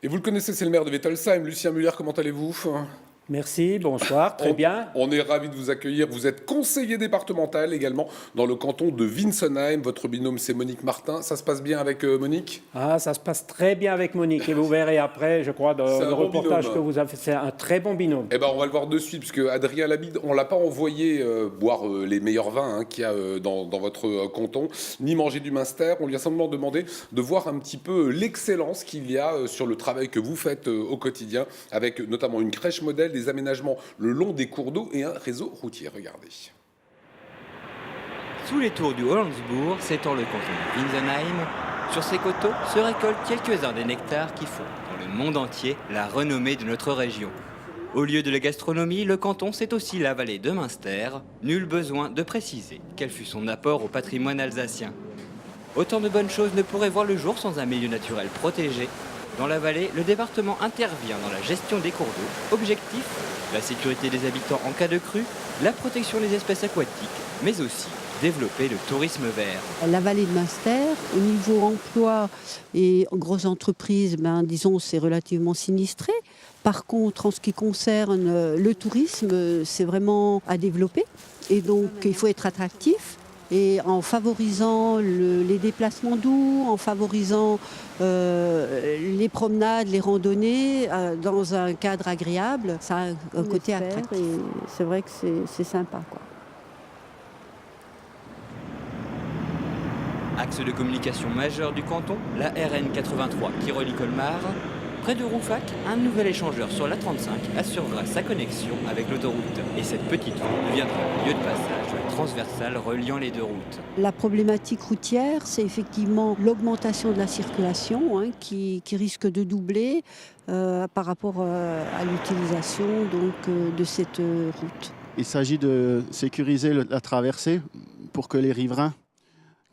Et vous le connaissez, c'est le maire de Wettolsheim. Lucien Muller, comment allez-vous? Merci, bonsoir, très bien. On est ravis de vous accueillir. Vous êtes conseiller départemental également dans le canton de Winsenheim. Votre binôme, c'est Monique Martin. Ça se passe bien avec Monique? Ah, ça se passe très bien avec Monique et vous verrez après, je crois, dans C'est le un bon reportage binôme. que vous avez fait, c'est un très bon binôme. Eh ben, on va le voir de suite, parce que Adrien Labide, on l'a pas envoyé boire les meilleurs vins qu'il y a dans votre canton, ni manger du Munster. On lui a simplement demandé de voir un petit peu l'excellence qu'il y a sur le travail que vous faites au quotidien, avec notamment une crèche modèle, des aménagements le long des cours d'eau et un réseau routier. Regardez. Sous les tours du Hollandsbourg s'étend le canton de Winsenheim. Sur ses coteaux se récoltent quelques-uns des nectars qui font, dans le monde entier, la renommée de notre région. Au lieu de la gastronomie, le canton, c'est aussi la vallée de Münster. Nul besoin de préciser quel fut son apport au patrimoine alsacien. Autant de bonnes choses ne pourraient voir le jour sans un milieu naturel protégé. Dans la vallée, le département intervient dans la gestion des cours d'eau. Objectif, la sécurité des habitants en cas de crue, la protection des espèces aquatiques, mais aussi développer le tourisme vert. La vallée de Münster, au niveau emploi et grosses entreprises, disons, c'est relativement sinistré. Par contre, en ce qui concerne le tourisme, c'est vraiment à développer. Et donc, il faut être attractif. Et en favorisant les déplacements doux, en favorisant les promenades, les randonnées, dans un cadre agréable, ça a un côté attractif. Et c'est vrai que c'est sympa, quoi. Axe de communication majeur du canton, la RN 83 qui relie Colmar. Près de Rouffach, un nouvel échangeur sur l'A35 assurera sa connexion avec l'autoroute. Et cette petite route deviendra le lieu de passage de la transversale reliant les deux routes. La problématique routière, c'est effectivement l'augmentation de la circulation qui risque de doubler par rapport à l'utilisation de cette route. Il s'agit de sécuriser la traversée pour que les riverains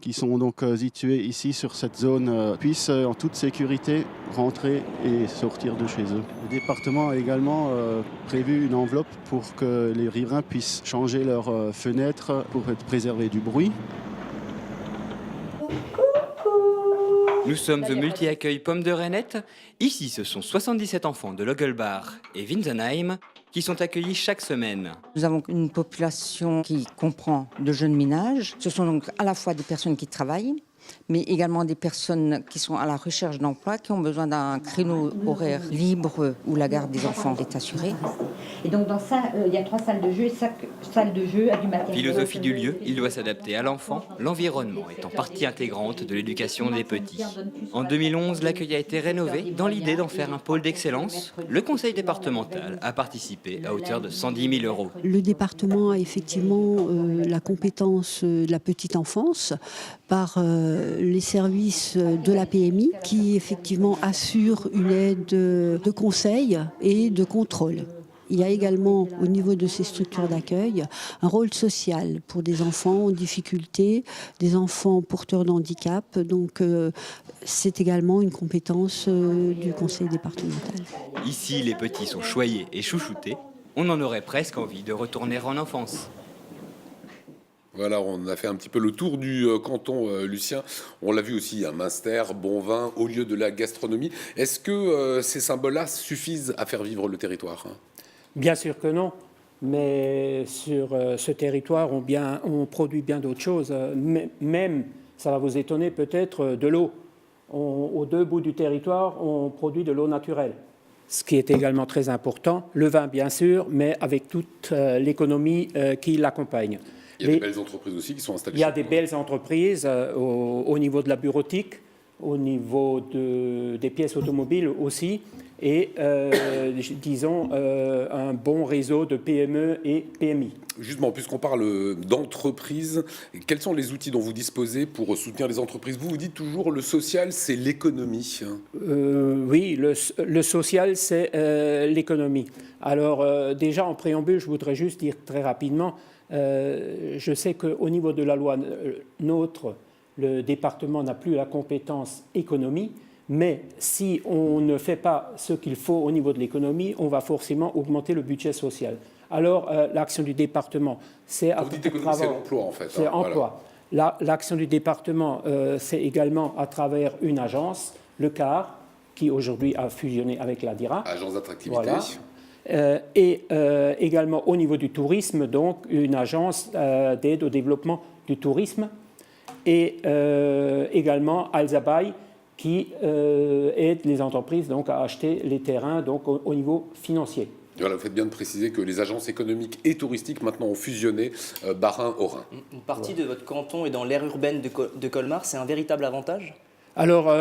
qui sont donc situés ici sur cette zone puissent en toute sécurité rentrer et sortir de chez eux. Le département a également prévu une enveloppe pour que les riverains puissent changer leurs fenêtres pour être préservés du bruit. Nous sommes au multi-accueil Pomme de Reinette. Ici, ce sont 77 enfants de Logelbach et Winsenheim qui sont accueillis chaque semaine. Nous avons une population qui comprend de jeunes ménages. Ce sont donc à la fois des personnes qui travaillent, mais également des personnes qui sont à la recherche d'emploi, qui ont besoin d'un créneau horaire libre où la garde des enfants est assurée. Et donc dans ça, il y a 3 salles de jeu et chaque salle de jeu a du matériel. Philosophie du lieu, il doit s'adapter à l'enfant, l'environnement étant partie intégrante de l'éducation des petits. En 2011, l'accueil a été rénové dans l'idée d'en faire un pôle d'excellence. Le conseil départemental a participé à hauteur de 110 000 €. Le département a effectivement la compétence de la petite enfance par les services de la PMI qui effectivement assurent une aide de conseil et de contrôle. Il y a également, au niveau de ces structures d'accueil, un rôle social pour des enfants en difficulté, des enfants porteurs de handicap. Donc, c'est également une compétence du conseil départemental. Ici, les petits sont choyés et chouchoutés. On en aurait presque envie de retourner en enfance. Voilà, on a fait un petit peu le tour du canton, Lucien. On l'a vu aussi, un Münster, bon vin, au lieu de la gastronomie. Est-ce que ces symboles-là suffisent à faire vivre le territoire? Bien sûr que non, mais sur ce territoire, on produit bien d'autres choses. Même, ça va vous étonner peut-être, de l'eau. Aux deux bouts du territoire, on produit de l'eau naturelle. Ce qui est également très important, le vin bien sûr, mais avec toute l'économie qui l'accompagne. Il y a des belles entreprises aussi qui sont installées. Il y a des belles entreprises au niveau de la bureautique, au niveau des pièces automobiles aussi, et disons un bon réseau de PME et PMI. Justement, puisqu'on parle d'entreprises, quels sont les outils dont vous disposez pour soutenir les entreprises? Vous dites toujours le social, c'est l'économie. Oui, le social, c'est l'économie. Alors déjà, en préambule, je voudrais juste dire très rapidement, je sais qu'au niveau de la loi NOTRe, le département n'a plus la compétence économie, mais si on ne fait pas ce qu'il faut au niveau de l'économie, on va forcément augmenter le budget social. Alors, l'action du département, c'est... Vous dites économie, c'est l'emploi en fait. C'est emploi. L'action du département, c'est également à travers une agence, le CAR, qui aujourd'hui a fusionné avec l'ADIRA. Agence d'attractivité. Voilà. Et également au niveau du tourisme, donc une agence d'aide au développement du tourisme, et également Alzabaï qui aide les entreprises donc, à acheter les terrains donc, au niveau financier. Voilà, vous faites bien de préciser que les agences économiques et touristiques maintenant ont fusionné Bas-Rhin-Haut-Rhin. Une partie de votre canton est dans l'aire urbaine de Colmar, c'est un véritable avantage ? Alors,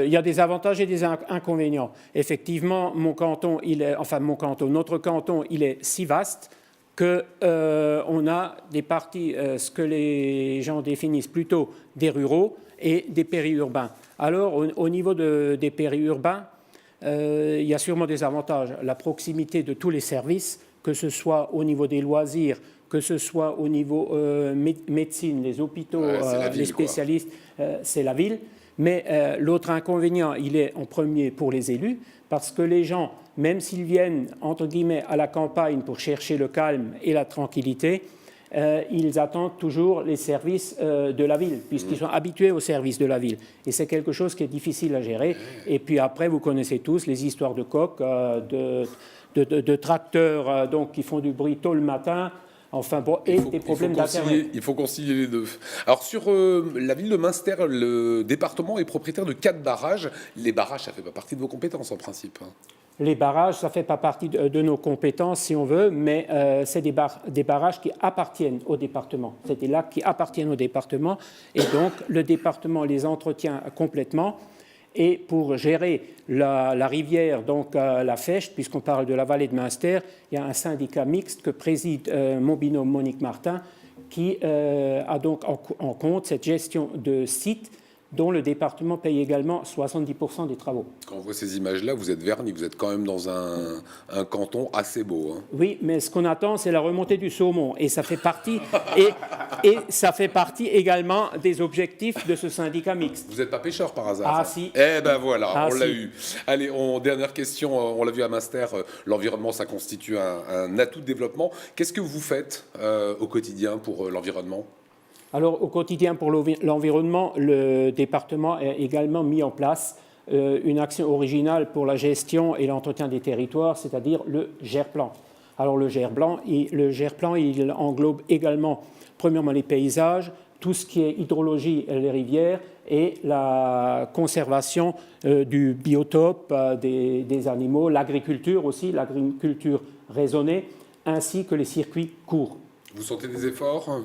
il y a des avantages et des inconvénients. Effectivement, notre canton, il est si vaste qu'on a des parties, ce que les gens définissent plutôt des ruraux et des périurbains. Alors, au niveau des périurbains, il y a sûrement des avantages. La proximité de tous les services, que ce soit au niveau des loisirs, que ce soit au niveau médecine, les hôpitaux, les spécialistes, c'est la ville. Mais l'autre inconvénient, il est en premier pour les élus, parce que les gens, même s'ils viennent, entre guillemets, à la campagne pour chercher le calme et la tranquillité, ils attendent toujours les services de la ville, puisqu'ils sont habitués aux services de la ville. Et c'est quelque chose qui est difficile à gérer. Et puis après, vous connaissez tous les histoires de coqs, de tracteurs donc, qui font du bruit tôt le matin. Enfin bon, et des problèmes d'Internet. Il faut concilier les deux. Alors sur la ville de Münster, le département est propriétaire de 4 barrages. Les barrages, ça ne fait pas partie de vos compétences en principe. Les barrages, ça ne fait pas partie de nos compétences si on veut, mais c'est des barrages qui appartiennent au département. C'est des lacs qui appartiennent au département et donc le département les entretient complètement. Et pour gérer la rivière, donc la Fecht, puisqu'on parle de la vallée de Münster, il y a un syndicat mixte que préside mon binôme Monique Martin, qui a donc en compte cette gestion de site dont le département paye également 70% des travaux. Quand on voit ces images-là, vous êtes Verny, vous êtes quand même dans un canton assez beau. Hein. Oui, mais ce qu'on attend, c'est la remontée du saumon. Et ça fait partie, et ça fait partie également des objectifs de ce syndicat mixte. Vous n'êtes pas pêcheur par hasard? Ah si. Eh ben voilà, on l'a si. eu. Allez, dernière question, on l'a vu à Münster, l'environnement, ça constitue un atout de développement. Qu'est-ce que vous faites au quotidien pour l'environnement? Alors, au quotidien, pour l'environnement, le département a également mis en place une action originale pour la gestion et l'entretien des territoires, c'est-à-dire le GERPlan. Alors, le GERPlan, il englobe également, premièrement, les paysages, tout ce qui est hydrologie, les rivières, et la conservation du biotope des animaux, l'agriculture aussi, l'agriculture raisonnée, ainsi que les circuits courts. Vous sentez des efforts ?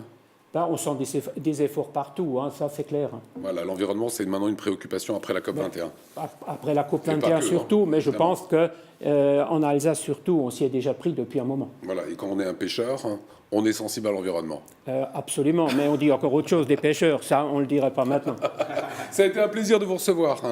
Là, on sent des efforts partout, hein, ça c'est clair. Voilà, l'environnement, c'est maintenant une préoccupation après la COP21. Après la COP21 surtout, mais je pense qu'en Alsace surtout, on s'y est déjà pris depuis un moment. Voilà, et quand on est un pêcheur, on est sensible à l'environnement. Absolument, mais on dit encore autre chose des pêcheurs, ça on ne le dirait pas maintenant. Ça a été un plaisir de vous recevoir.